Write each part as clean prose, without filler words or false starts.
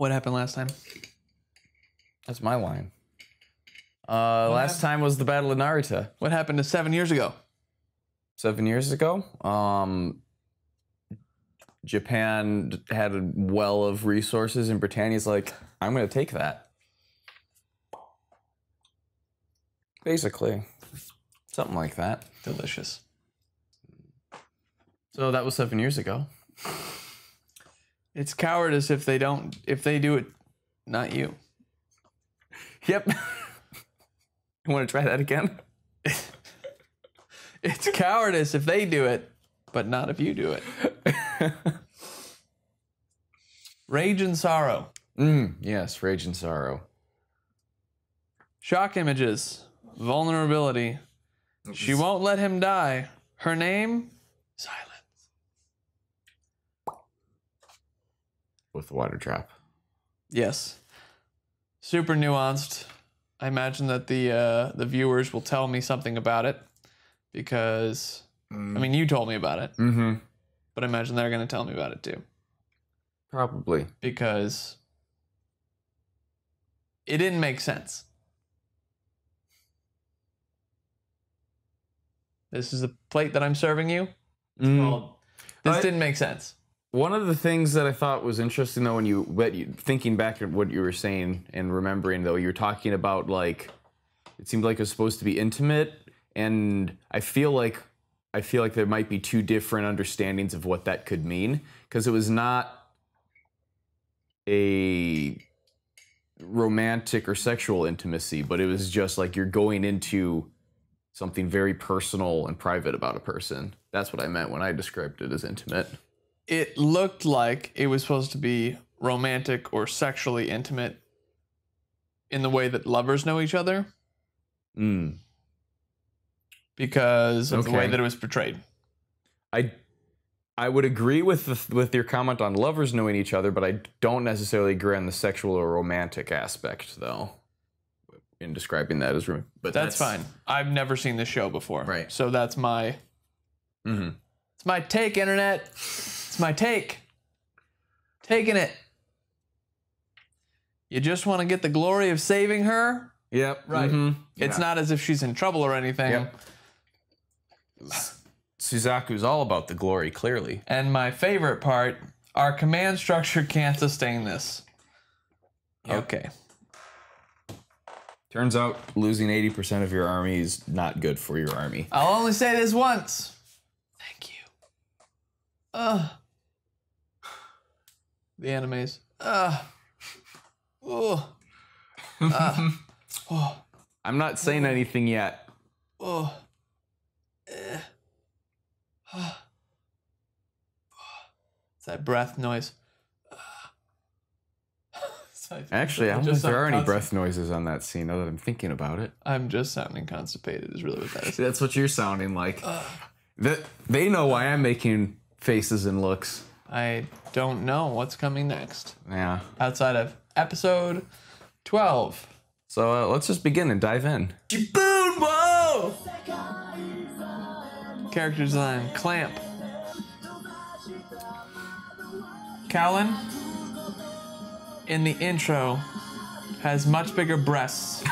What happened last time? That's my line. Last time was the Battle of Narita. What happened to 7 years ago? 7 years ago? Japan had a well of resources, and Britannia's like, I'm going to take that. Basically. Something like that. Delicious. So that was 7 years ago. It's cowardice if they do it, not you. Yep. You want to try that again? It's cowardice if they do it, but not if you do it. Rage and sorrow. Yes, rage and sorrow. Shock images. Vulnerability. She won't let him die. Her name? Silence. With the water drop. Yes. Super nuanced. I imagine that the viewers will tell me something about it because, I mean, you told me about it. Mm-hmm. But I imagine they're going to tell me about it too. Probably. Because it didn't make sense. This is the plate that I'm serving you. It's called, this didn't make sense. One of the things that I thought was interesting, though, when you thinking back at what you were saying and remembering, though, you were talking about, like, it seemed like it was supposed to be intimate, and I feel like there might be two different understandings of what that could mean, because it was not a romantic or sexual intimacy, but it was just like you're going into something very personal and private about a person. That's what I meant when I described it as intimate. It looked like it was supposed to be romantic or sexually intimate in the way that lovers know each other. Because of the way that it was portrayed. I would agree with your comment on lovers knowing each other, but I don't necessarily agree on the sexual or romantic aspect, though, in describing that as room. But that's fine. I've never seen this show before. Right. So that's my... It's my take, Internet. It's my take. Taking it. You just want to get the glory of saving her? Yep. Right. It's not as if she's in trouble or anything. Yep. Suzaku's all about the glory, clearly. And my favorite part, our command structure can't sustain this. Yep. Okay. Turns out losing 80% of your army is not good for your army. I'll only say this once. Thank you. The animes. I'm not saying anything yet. It's that breath noise. Actually, I don't think there are any breath noises on that scene, now that I'm thinking about it. I'm just sounding constipated is really what that is. See, that's what you're sounding like. They know why I'm making faces and looks. I don't know what's coming next. Yeah. Outside of episode 12. So let's just begin and dive in. Boom! Whoa! Character design, Clamp. Callan, in the intro, has much bigger breasts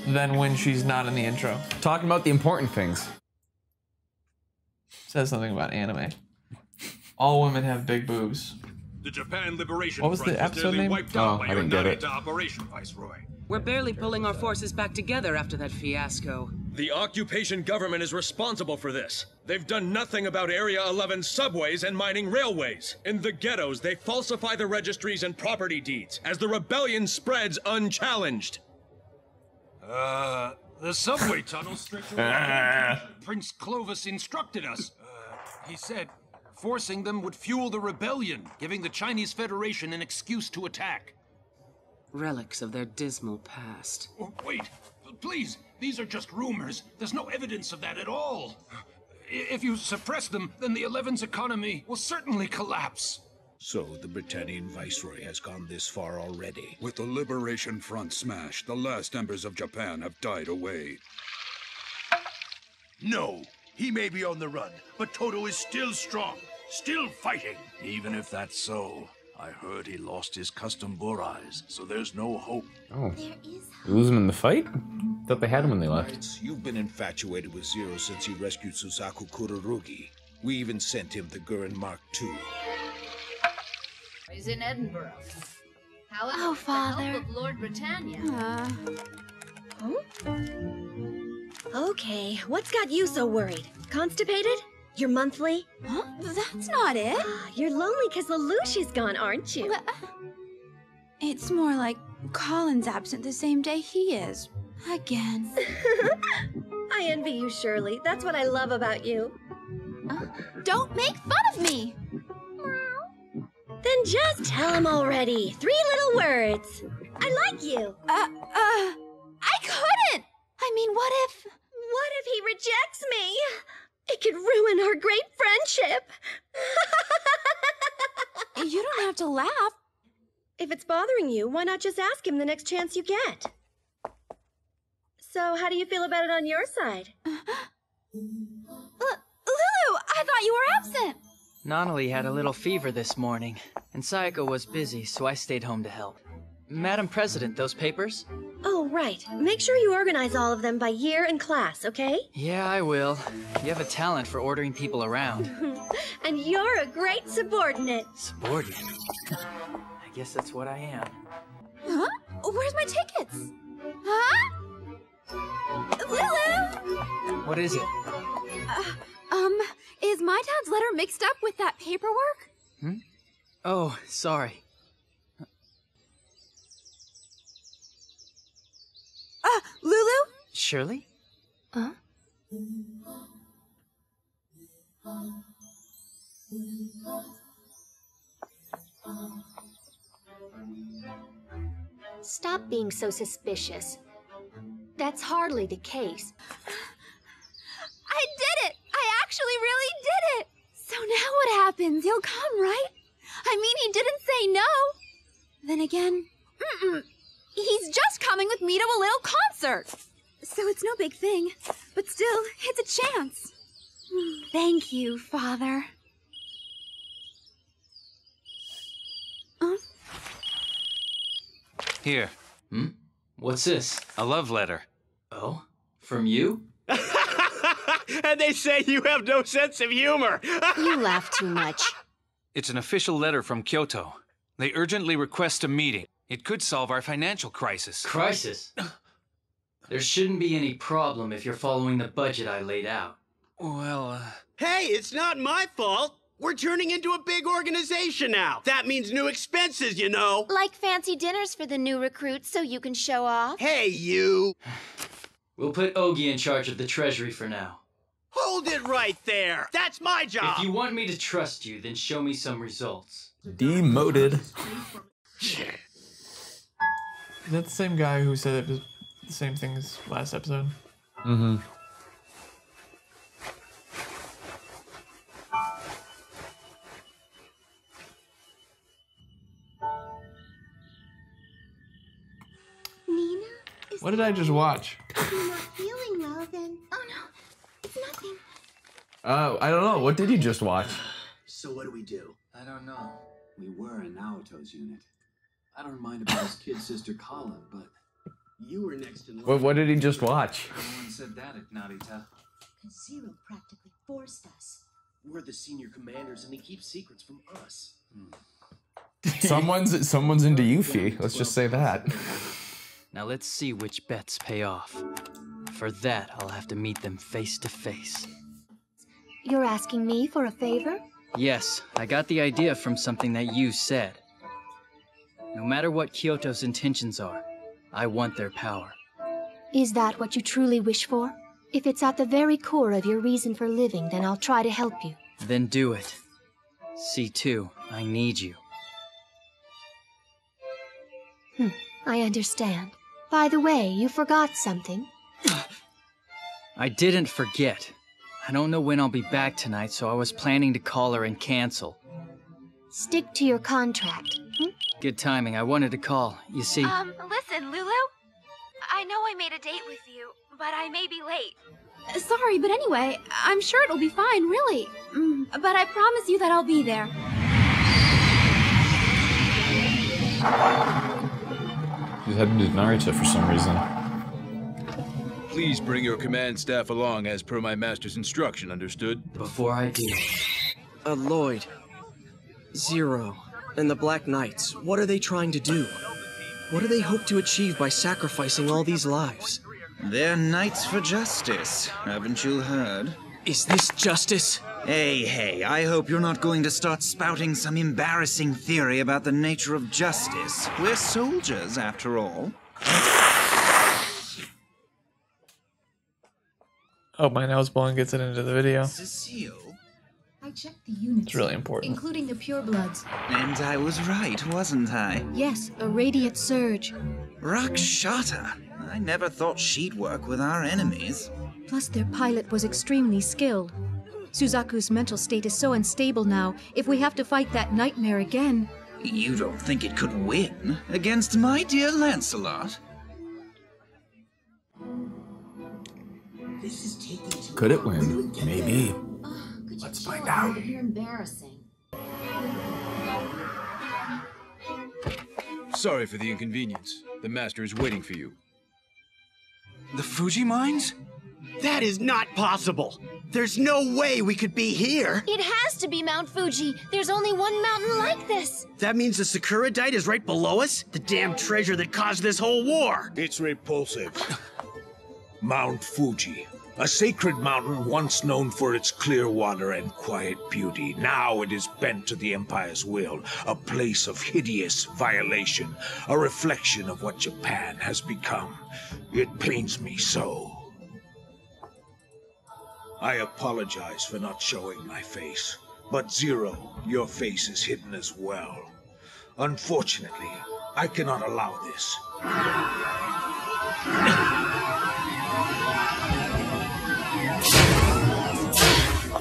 than when she's not in the intro. Talking about the important things. Says something about anime. All women have big boobs. The Japan Liberation What was the episode name? Wiped out by I didn't get it. Operation, Viceroy. We're barely pulling our forces back together after that fiasco. The occupation government is responsible for this. They've done nothing about Area 11 subways and mining railways. In the ghettos, they falsify the registries and property deeds as the rebellion spreads unchallenged. The subway tunnels strict to Prince Clovis instructed us. He said forcing them would fuel the rebellion, giving the Chinese Federation an excuse to attack. Relics of their dismal past. Oh, wait, please, these are just rumors. There's no evidence of that at all. If you suppress them, then the 11's economy will certainly collapse. So the Britannian Viceroy has gone this far already. With the Liberation Front smashed, the last embers of Japan have died away. No, he may be on the run, but Toto is still strong, still fighting. Even if that's so, I heard he lost his custom boar eyes, so there's no hope. Oh. You lose him in the fight? Thought they had him when they left. You've been infatuated with Zero since he rescued Suzaku Kurorugi. We even sent him the Gurren Mark II. He's in Edinburgh. However, Oh, with the Father. help of Lord Britannia. Okay, what's got you so worried? Constipated? Your monthly? Huh? That's not it. You're lonely because Lelouch is gone, aren't you? It's more like Colin's absent the same day he is. Again. I envy you, Shirley. That's what I love about you. Don't make fun of me! Then just tell him already. 3 little words. I like you. I couldn't! I mean, what if... What if he rejects me? It could ruin our great friendship. You don't have to laugh. If it's bothering you, why not just ask him the next chance you get? So, how do you feel about it on your side? Lulu, I thought you were absent. Nonnally had a little fever this morning, and Sayako was busy, so I stayed home to help. Madam President, those papers? Oh, right. Make sure you organize all of them by year and class, okay? Yeah, I will. You have a talent for ordering people around. And you're a great subordinate. Subordinate? I guess that's what I am. Huh? Where's my tickets? Huh? Lulu! What is it? Is my dad's letter mixed up with that paperwork? Oh, sorry. Lulu? Shirley? Huh? Stop being so suspicious. That's hardly the case. I did it! I actually really did it! So now what happens? He'll come, right? I mean, he didn't say no. Then again, he's just coming with me to a little concert. So it's no big thing. But still, it's a chance. Thank you, Father. Here. What's this? A love letter. Oh? From you? And they say you have no sense of humor. You laugh too much. It's an official letter from Kyoto. They urgently request a meeting. It could solve our financial crisis. Crisis? There shouldn't be any problem if you're following the budget I laid out. Well, Hey, it's not my fault. We're turning into a big organization now. That means new expenses, you know. Like fancy dinners for the new recruits so you can show off. Hey, you. We'll put Ogi in charge of the treasury for now. Hold it right there. That's my job. If you want me to trust you, then show me some results. Demoted. Is that the same guy who said it was the same thing as last episode? Mm-hmm. Nina? What did I just watch? If you're not feeling well, then... Oh no, it's nothing. I don't know. What did you just watch? So what do we do? I don't know. We were in Naoto's unit. I don't mind about his kid sister Colin, but you were next in line. What did he just watch? No one said that at Narita. Zero practically forced us. We're the senior commanders, and he keeps secrets from us. Someone's into Yuffie. Let's just say that. Now let's see which bets pay off. For that, I'll have to meet them face to face. You're asking me for a favor? Yes, I got the idea from something that you said. No matter what Kyoto's intentions are, I want their power. Is that what you truly wish for? If it's at the very core of your reason for living, then I'll try to help you. Then do it. C2, I need you. I understand. By the way, you forgot something. I didn't forget. I don't know when I'll be back tonight, so I was planning to call her and cancel. Stick to your contract. Good timing. I wanted to call. You see... Listen, Lulu. I know I made a date with you, but I may be late. Sorry, but anyway, I'm sure it'll be fine, really. But I promise you that I'll be there. He's heading to Narita for some reason. Please bring your command staff along as per my master's instruction, understood? Before I do. Lloyd. Zero. And the Black Knights, what are they trying to do? What do they hope to achieve by sacrificing all these lives? They're knights for justice, haven't you heard? Is this justice? Hey, I hope you're not going to start spouting some embarrassing theory about the nature of justice. We're soldiers, after all. Oh, my nose blowing gets it into the video. Cecile? I checked the units. It's really important. Including the purebloods. And I was right, wasn't I? Yes, a radiant surge. Rakshata. I never thought she'd work with our enemies. Plus, their pilot was extremely skilled. Suzaku's mental state is so unstable now, if we have to fight that nightmare again... You don't think it could win against my dear Lancelot? This is taking too Could it win? Maybe. Let's find out. You're embarrassing. Sorry for the inconvenience. The master is waiting for you. The Fuji mines? That is not possible. There's no way we could be here. It has to be Mount Fuji. There's only one mountain like this. That means the Sakuradite is right below us? The damn treasure that caused this whole war. It's repulsive. Mount Fuji, a sacred mountain once known for its clear water and quiet beauty. Now it is bent to the Empire's will, a place of hideous violation, a reflection of what Japan has become. It pains me so. I apologize for not showing my face, but Zero, your face is hidden as well. Unfortunately, I cannot allow this.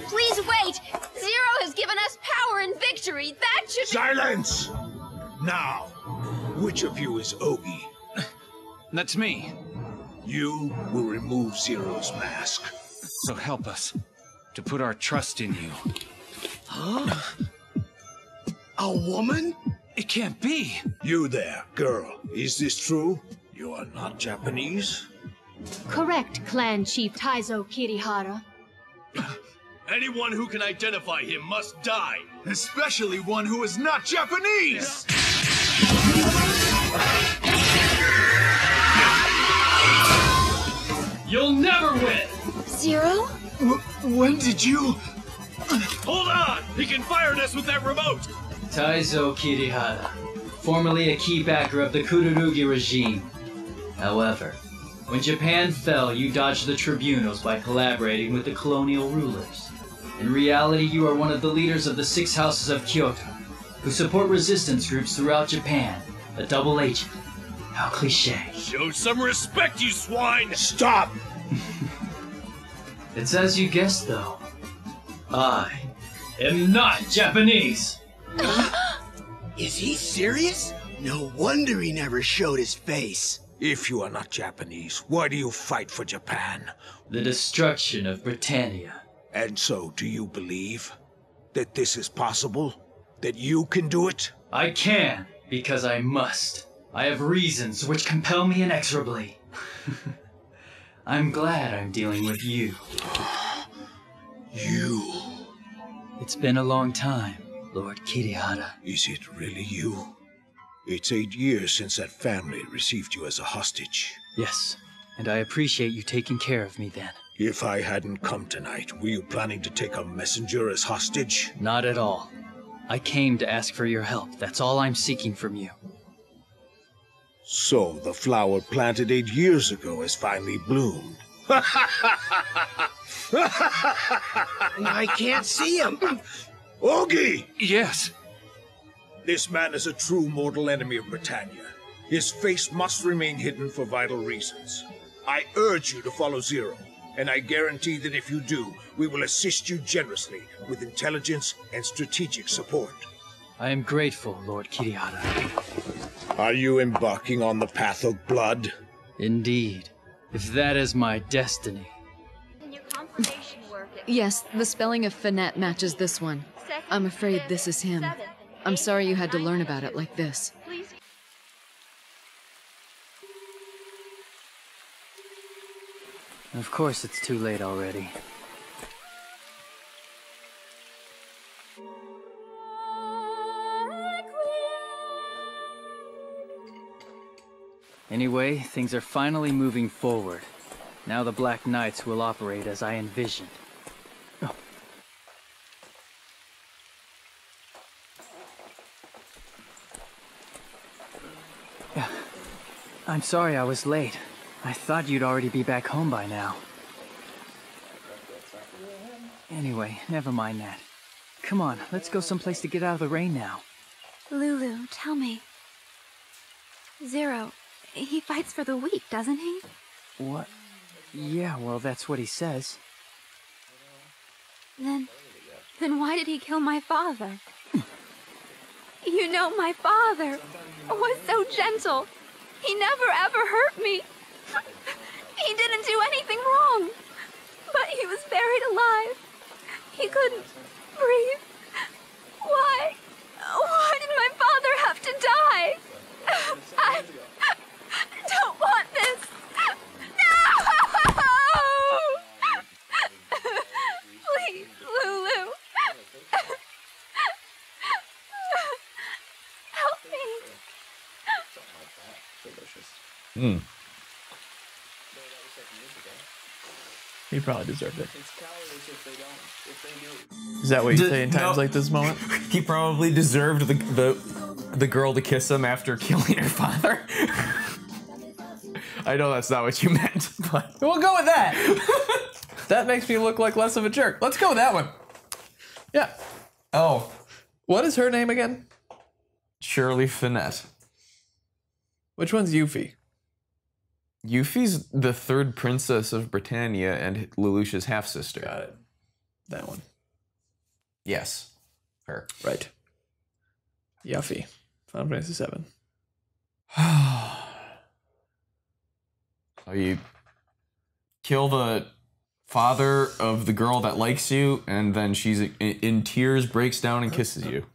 Please wait! Zero has given us power and victory. That should be— Silence! Now, which of you is Ogi? That's me. You will remove Zero's mask. So help us to put our trust in you. Huh? A woman? It can't be. You there, girl. Is this true? You are not Japanese? Correct, Clan Chief Taizo Kirihara. Anyone who can identify him must die, especially one who is not Japanese! You'll never win! Zero? When did you... Hold on! He can fire at us with that remote! Taizo Kirihara, formerly a key backer of the Kururugi regime. However, when Japan fell, you dodged the tribunals by collaborating with the colonial rulers. In reality, you are one of the leaders of the 6 houses of Kyoto, who support resistance groups throughout Japan. A double agent. How cliché. Show some respect, you swine! Stop! It's as you guessed, though. I am not Japanese! Is he serious? No wonder he never showed his face. If you are not Japanese, why do you fight for Japan? The destruction of Britannia. And so, do you believe that this is possible? That you can do it? I can, because I must. I have reasons which compel me inexorably. I'm glad I'm dealing with you. You? It's been a long time, Lord Kirihara. Is it really you? It's 8 years since that family received you as a hostage. Yes, and I appreciate you taking care of me then. If I hadn't come tonight, were you planning to take a messenger as hostage? Not at all. I came to ask for your help. That's all I'm seeking from you. So, the flower planted 8 years ago has finally bloomed. I can't see him. Ogi! Yes. This man is a true mortal enemy of Britannia. His face must remain hidden for vital reasons. I urge you to follow Zero, and I guarantee that if you do, we will assist you generously with intelligence and strategic support. I am grateful, Lord Kirihara. Are you embarking on the path of blood? Indeed. If that is my destiny. Yes, the spelling of Finette matches this one. I'm afraid this is him. I'm sorry you had to learn about it like this. Of course it's too late already. Anyway, things are finally moving forward. Now the Black Knights will operate as I envisioned. Oh. I'm sorry I was late. I thought you'd already be back home by now. Anyway, never mind that. Come on, let's go someplace to get out of the rain now. Lulu, tell me. Zero, he fights for the weak, doesn't he? What? Yeah, well, that's what he says. Then why did he kill my father? You know, my father was so gentle. He never ever hurt me. He didn't do anything wrong. But he was buried alive. He couldn't breathe. Why? Why did my father have to die? I don't want this. No! Please, Lulu. Help me. Hmm. He probably deserved it. Is that what you say in times like this moment? He probably deserved the girl to kiss him after killing her father. I know that's not what you meant, but we'll go with that. That makes me look like less of a jerk. Let's go with that one. Yeah. Oh. What is her name again? Shirley Finette. Which one's Yuffie? Yuffie's the third princess of Britannia and Lelouch's half-sister. Got it. That one. Yes. Her. Right. Yuffie. Final Fantasy 7. So you kill the father of the girl that likes you, and then she's in tears, breaks down, and kisses you.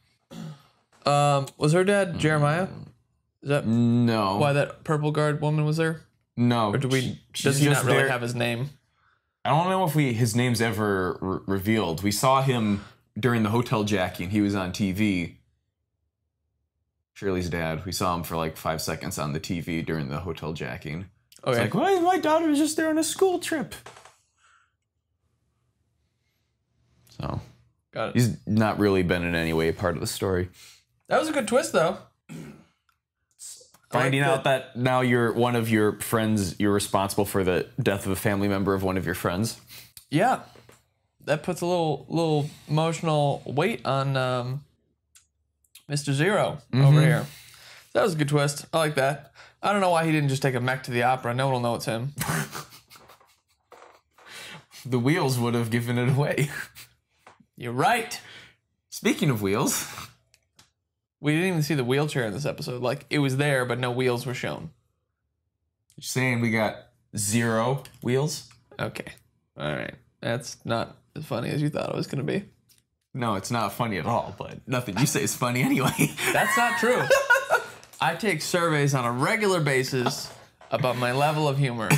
Was her dad Jeremiah? Is that no? Why that purple guard woman was there? No. Or does he not really have his name? I don't know if his name's ever revealed. We saw him during the hotel jacking. He was on TV. Shirley's dad. We saw him for like 5 seconds on the TV during the hotel jacking. Okay. It's like, why my daughter was just there on a school trip. So, got it. He's not really been in any way part of the story. That was a good twist, though. Finding out that now you're one of your friends, you're responsible for the death of a family member of one of your friends. Yeah, that puts a little emotional weight on Mr. Zero over here. That was a good twist. I like that. I don't know why he didn't just take a mech to the opera. No one will know it's him. The wheels would have given it away. You're right. Speaking of wheels. We didn't even see the wheelchair in this episode. Like, it was there, but no wheels were shown. You're saying we got 0 wheels? Okay. All right. That's not as funny as you thought it was going to be. No, it's not funny at all, but nothing you say is funny anyway. That's not true. I take surveys on a regular basis about my level of humor.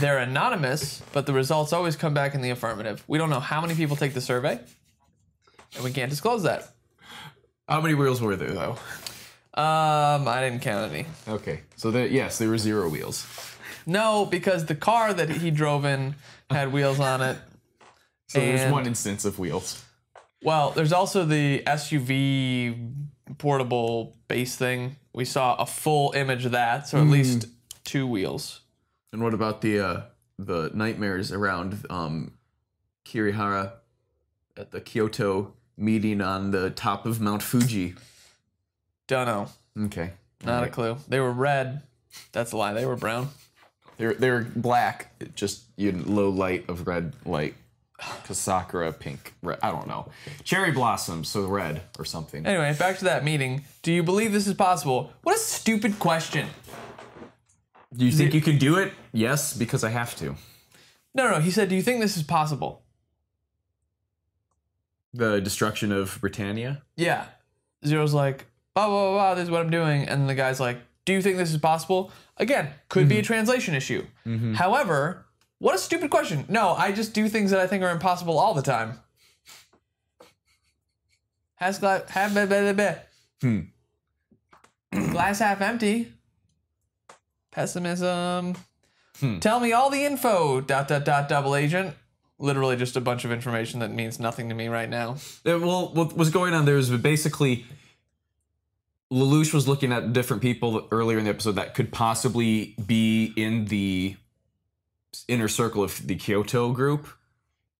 They're anonymous, but the results always come back in the affirmative. We don't know how many people take the survey, and we can't disclose that. How many wheels were there, though? I didn't count any. Okay. So, yes, there were 0 wheels. No, because the car that he drove in had wheels on it. So there's one instance of wheels. Well, there's also the SUV portable base thing. We saw a full image of that, so at least 2 wheels. And what about the nightmares around Kirihara at the Kyoto meeting on the top of Mount Fuji? Don't know. Okay. Not a clue. They were red. That's a lie. They were brown. They were black. Just low light of red light. Because Sakura pink. Red, I don't know. Cherry blossoms, so red or something. Anyway, back to that meeting. Do you believe this is possible? What a stupid question. Do you think you can do it? Yes, because I have to. No. He said, do you think this is possible? The destruction of Britannia? Yeah. Zero's like, blah, blah, blah, blah, this is what I'm doing. And the guy's like, do you think this is possible? Again, could be a translation issue. However, What a stupid question. No, I just do things that I think are impossible all the time. Glass half empty. Pessimism. Tell me all the info. ... Double agent. Literally just a bunch of information that means nothing to me right now. Well, what was going on there is basically Lelouch was looking at different people earlier in the episode that could possibly be in the inner circle of the Kyoto group,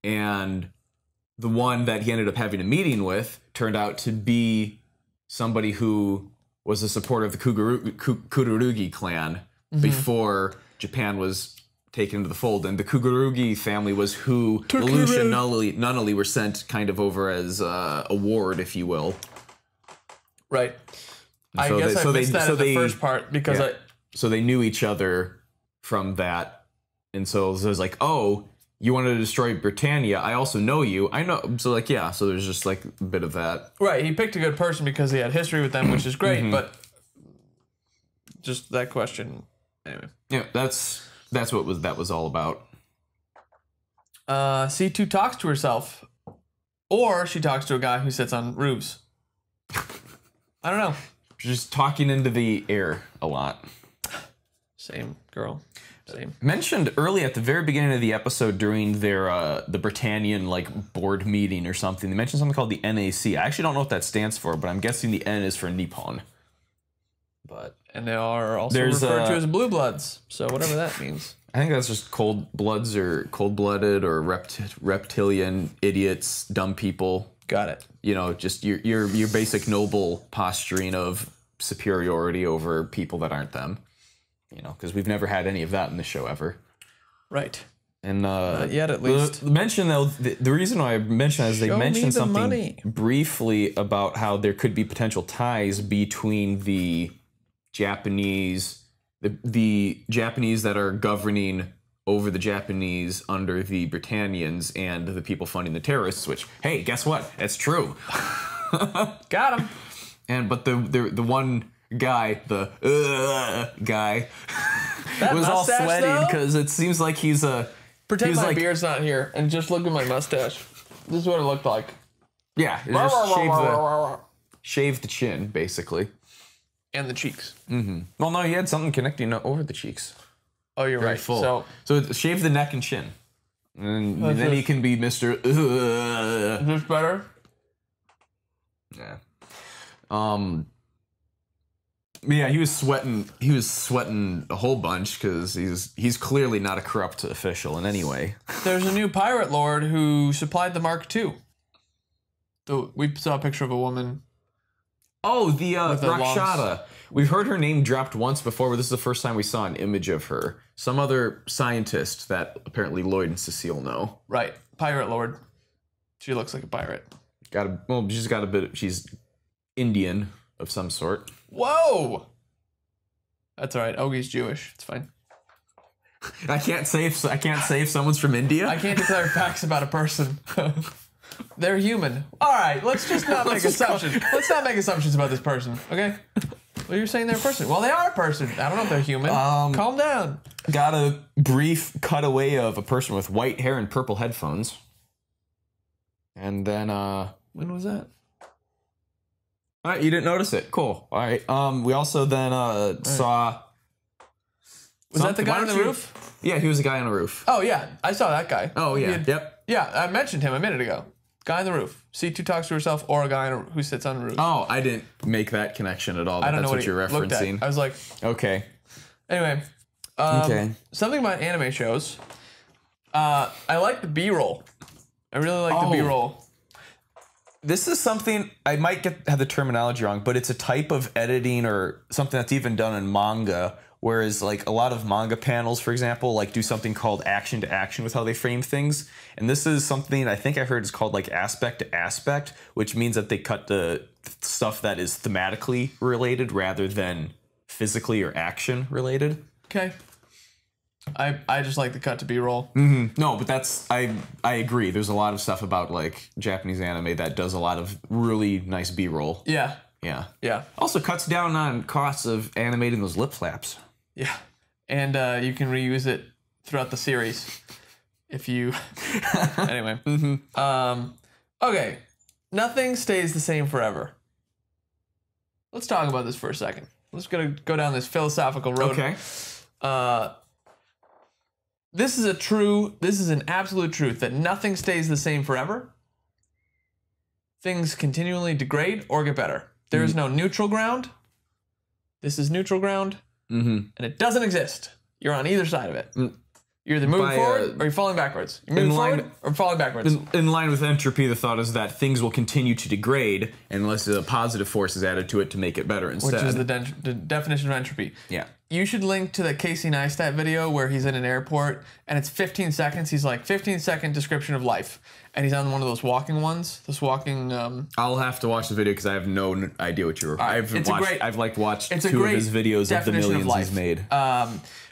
and the one that he ended up having a meeting with turned out to be somebody who was a supporter of the Kugurugi clan before Japan was taken into the fold, and the Kugurugi family was who Lelouch and Nunnally were sent kind of over as a ward, if you will. Right. I guess I missed that in the first part because So they knew each other from that, and so it was like, oh, you wanted to destroy Britannia, I also know you. I know. So like, yeah, so there's just like a bit of that. Right, he picked a good person because he had history with them, which is great, but just that question. Anyway. Yeah, that's what that was all about. C2 talks to herself, or she talks to a guy who sits on roofs. I don't know. Just talking into the air a lot. Same girl. Same. Mentioned early at the very beginning of the episode during their the Britannian like board meeting or something, they mentioned something called the NAC. I actually don't know what that stands for, but I'm guessing the N is for Nippon. And they are also referred to as blue bloods, so whatever that means. I think that's just cold-blooded or reptilian idiots, dumb people. Got it. You know, just your basic noble posturing of superiority over people that aren't them. You know, because we've never had any of that in the show ever. Right. And not yet, at least. The reason why I mentioned is they mentioned something briefly about how there could be potential ties between the Japanese, the Japanese that are governing over the Japanese under the Britannians and the people funding the terrorists. Which, hey, guess what? It's true. Got him. But the one guy, guy, was all sweating because it seems like he's a. Pretend my beard's not here and just look at my mustache. This is what it looked like. Yeah, just shave the chin, basically. And the cheeks. Well, no, he had something connecting over the cheeks. Oh, you're right. Full. So shave the neck and chin. And then he can be Mr. Is this better? Yeah. Yeah, he was sweating. He was sweating a whole bunch because he's clearly not a corrupt official in any way. There's a new pirate lord who supplied the Mark II. We saw a picture of a woman. Oh, the Rakshata. We've heard her name dropped once before, but this is the first time we saw an image of her. Some other scientist that apparently Lloyd and Cecile know. Right, pirate lord. She looks like a pirate. She's Indian of some sort. Whoa! That's all right. Ogie's Jewish. It's fine. I can't say if someone's from India. I can't declare facts about a person. They're human. All right, let's just not make assumptions. Let's not make assumptions about this person, okay? Well, you're saying they're a person. Well, they are a person. I don't know if they're human. Calm down. Got a brief cutaway of a person with white hair and purple headphones. And then, when was that? All right, you didn't notice it. Cool. All right. We also then saw. Was that the guy on the roof? Yeah, he was a guy on a roof. Oh yeah, I saw that guy. Oh yeah. Yep. Yeah, I mentioned him a minute ago. Guy on the roof. C2 talks to herself, or a guy who sits on the roof. Oh, I didn't make that connection at all. But I don't know what you're referencing. I was like, okay. Anyway, something about anime shows. I like the B-roll. I really like the B-roll. This is something, I might have the terminology wrong, but it's a type of editing or something that's even done in manga, whereas like a lot of manga panels, for example, like do something called action to action with how they frame things. And this is something I think I heard is called like aspect to aspect, which means that they cut the stuff that is thematically related rather than physically or action related. Okay. I just like the cut to B-roll. No, but that's I agree. There's a lot of stuff about like Japanese anime that does a lot of really nice B-roll. Yeah. Yeah. Yeah. Also cuts down on costs of animating those lip flaps. Yeah. And you can reuse it throughout the series. If you anyway. Okay. Nothing stays the same forever. Let's talk about this for a second. Let's go down this philosophical road. Okay. This is an absolute truth that nothing stays the same forever. Things continually degrade or get better. There is no neutral ground. This is neutral ground, and it doesn't exist. You're on either side of it. You're either moving forward or you're falling backwards. You're moving forward or falling backwards. In line with entropy, the thought is that things will continue to degrade unless a positive force is added to it to make it better instead. Which is the definition of entropy. Yeah. You should link to the Casey Neistat video where he's in an airport and it's 15 seconds. He's like 15-second description of life. And he's on one of those walking ones. This walking. I'll have to watch the video because I have no idea what you're. I've watched 2 of his videos of the millions he's made.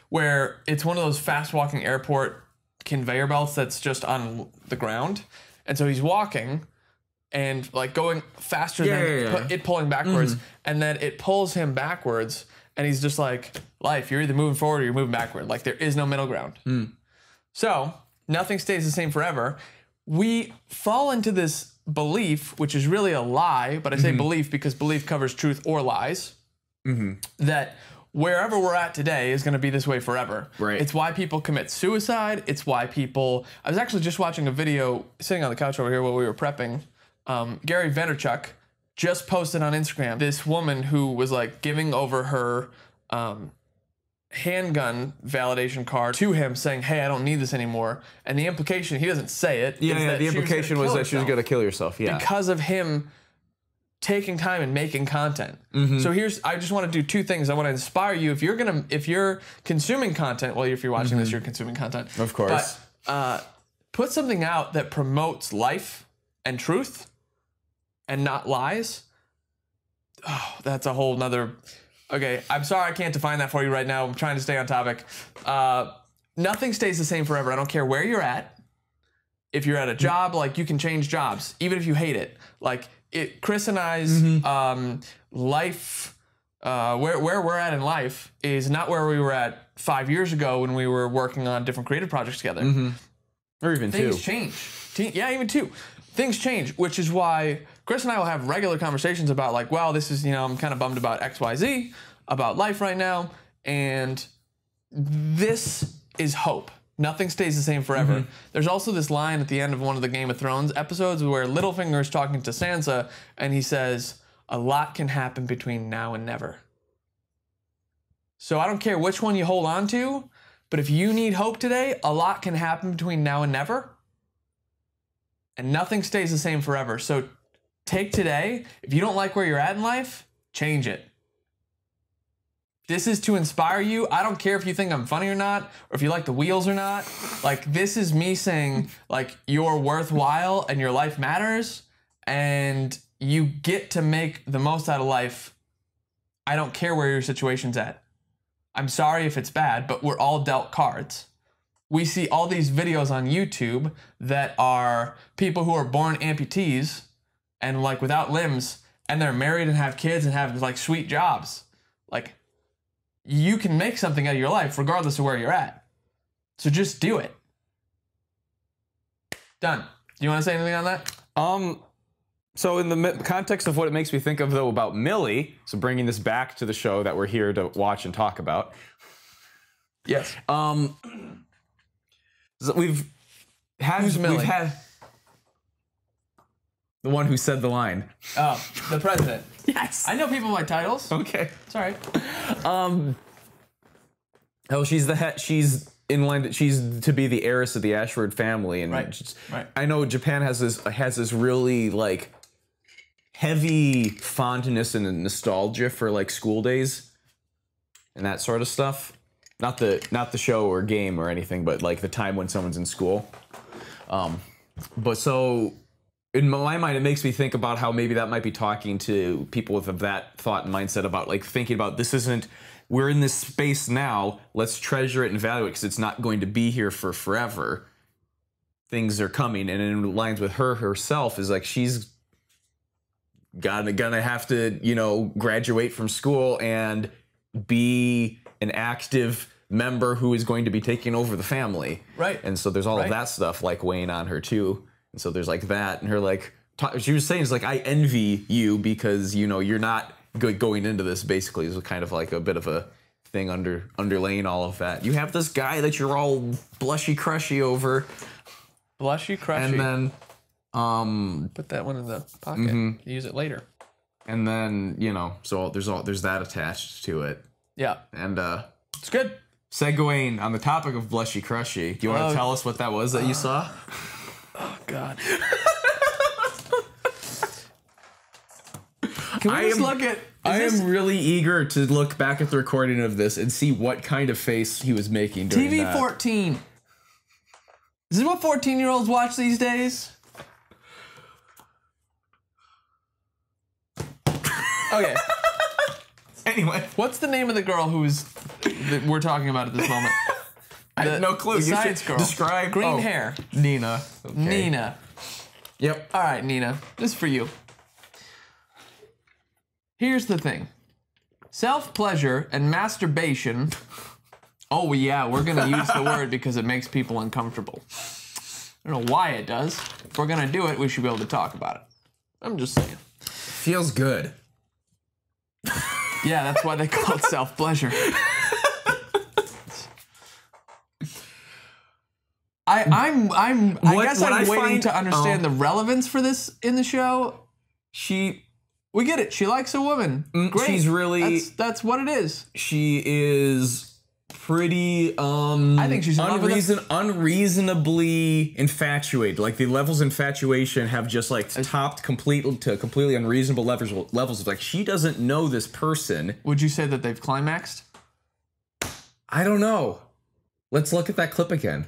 Where it's one of those fast walking airport conveyor belts that's just on the ground. And so he's walking and like going faster than it pulling backwards. And then it pulls him backwards. And he's just like, life, you're either moving forward or you're moving backward. Like there is no middle ground. So nothing stays the same forever. We fall into this belief, which is really a lie, but I say belief because belief covers truth or lies, that wherever we're at today is going to be this way forever. Right. It's why people commit suicide. It's why people... I was actually just watching a video, sitting on the couch over here while we were prepping. Gary Vaynerchuk just posted on Instagram this woman who was like giving over her handgun validation card to him saying, hey, I don't need this anymore. And the implication, he doesn't say it. Yeah, the implication was that she was going to kill herself. Yeah. Because of him taking time and making content. So I just want to do 2 things. I want to inspire you. If you're consuming content, well, if you're watching this, you're consuming content. Of course. But put something out that promotes life and truth and not lies. Oh, that's a whole nother... Okay, I'm sorry I can't define that for you right now. I'm trying to stay on topic. Nothing stays the same forever. I don't care where you're at. If you're at a job, like you can change jobs, even if you hate it. Like Chris and I's life, where we're at in life is not where we were at 5 years ago when we were working on different creative projects together. Or even 2. Things change. Yeah, even 2. Things change, which is why Chris and I will have regular conversations about like, well, this is, I'm kind of bummed about XYZ, about life right now. And this is hope. Nothing stays the same forever. There's also this line at the end of one of the Game of Thrones episodes where Littlefinger is talking to Sansa and he says, a lot can happen between now and never. So I don't care which one you hold on to, but if you need hope today, a lot can happen between now and never. And nothing stays the same forever. So take today. If you don't like where you're at in life, change it. This is to inspire you. I don't care if you think I'm funny or not, or if you like the wheels or not. Like, this is me saying, like, you're worthwhile and your life matters, and you get to make the most out of life. I don't care where your situation's at. I'm sorry if it's bad, but we're all dealt cards. We see all these videos on YouTube that are people who are born amputees and like without limbs, and they're married and have kids and have like sweet jobs. Like, you can make something out of your life regardless of where you're at. So just do it. Done. Do you want to say anything on that? So in the context of what it makes me think of though about Millie, so bringing this back to the show that we're here to watch and talk about. Yes. We've had the one who said the line. Oh, the president. Yes. I know people by titles. Okay. It's all right. Oh, she's the head. She's in line. She's to be the heiress of the Ashford family, and right. I know Japan has this really like heavy fondness and nostalgia for like school days and that sort of stuff. Not the show or game or anything, but like the time when someone's in school. But so in my mind, it makes me think about how maybe that might be talking to people with that thought and mindset about like thinking about this isn't, we're in this space now, let's treasure it and value it because it's not going to be here for forever. Things are coming, and in lines with her herself is like she's gonna have to, graduate from school and be an active member who is going to be taking over the family. Right. And so there's all of that stuff like weighing on her too. And so there's like that, and her like she was saying, it's like, I envy you because you know you're not going into this. Basically, is kind of like a bit of a thing underlaying all of that. You have this guy that you're all blushy crushy over. Blushy crushy. And then put that one in the pocket. Use it later. And then, you know, so there's that attached to it. Yeah. And it's good. Segueing on the topic of blushy crushy, do you want to tell us what that was that you saw? Oh God. Can we just look at... I am really eager to look back at the recording of this and see what kind of face he was making during that. TV 14. Is this what 14-year-olds watch these days? Okay. Anyway. What's the name of the girl that we're talking about at this moment? I have no clue. The You science should girl. describe... Green hair. Nina. Okay. Nina. Yep. All right, Nina. This is for you. Here's the thing. Self-pleasure and masturbation. Oh, yeah, we're going to use the word because it makes people uncomfortable. I don't know why it does. If we're going to do it, we should be able to talk about it. I'm just saying. Feels good. Yeah, that's why they call it self-pleasure. I guess I'm waiting to understand the relevance for this in the show. We get it. She likes a woman. Great. She's really... That's what it is. She is pretty... I think she's in love with unreasonably infatuated. Like, the levels of infatuation have just, like, topped completely unreasonable levels. Like, she doesn't know this person. Would you say that they've climaxed? I don't know. Let's look at that clip again.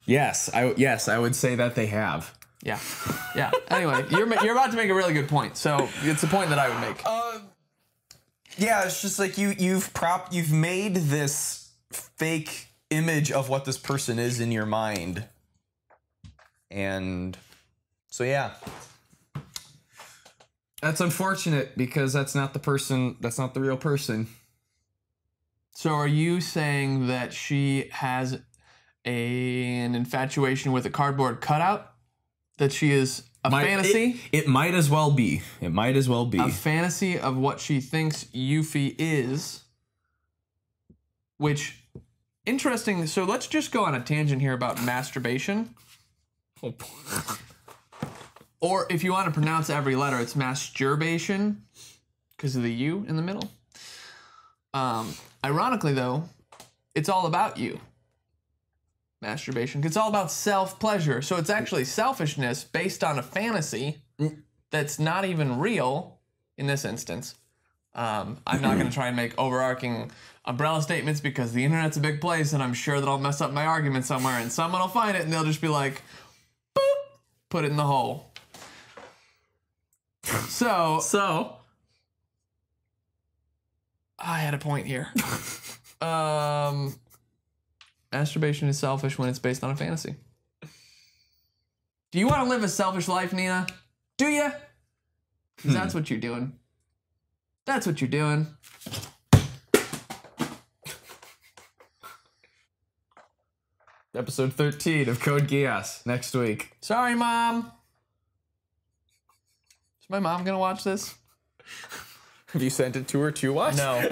Yes, I would say that they have. Yeah, yeah. Anyway, you're about to make a really good point. So it's a point that I would make. Yeah, it's just like you've made this fake image of what this person is in your mind, and so yeah. That's unfortunate because that's not the person. That's not the real person. So are you saying that she has an infatuation with a cardboard cutout? That she is a fantasy? It might as well be. It might as well be. A fantasy of what she thinks Yuffie is. Which, interesting. So let's just go on a tangent here about masturbation. Or if you want to pronounce every letter, it's masturbation because of the U in the middle. Ironically, though, it's all about you. Masturbation. It's all about self-pleasure. So it's actually selfishness based on a fantasy that's not even real in this instance. I'm not going to try and make overarching umbrella statements because the internet's a big place and I'm sure that I'll mess up my argument somewhere and someone will find it and they'll just be like, boop, put it in the hole. So I had a point here. Masturbation is selfish when it's based on a fantasy. Do you want to live a selfish life, Nina? Do you? Because that's what you're doing. That's what you're doing. Episode 13 of Code Geass next week. Sorry, Mom. Is my mom gonna watch this? Have you sent it to her to watch? No.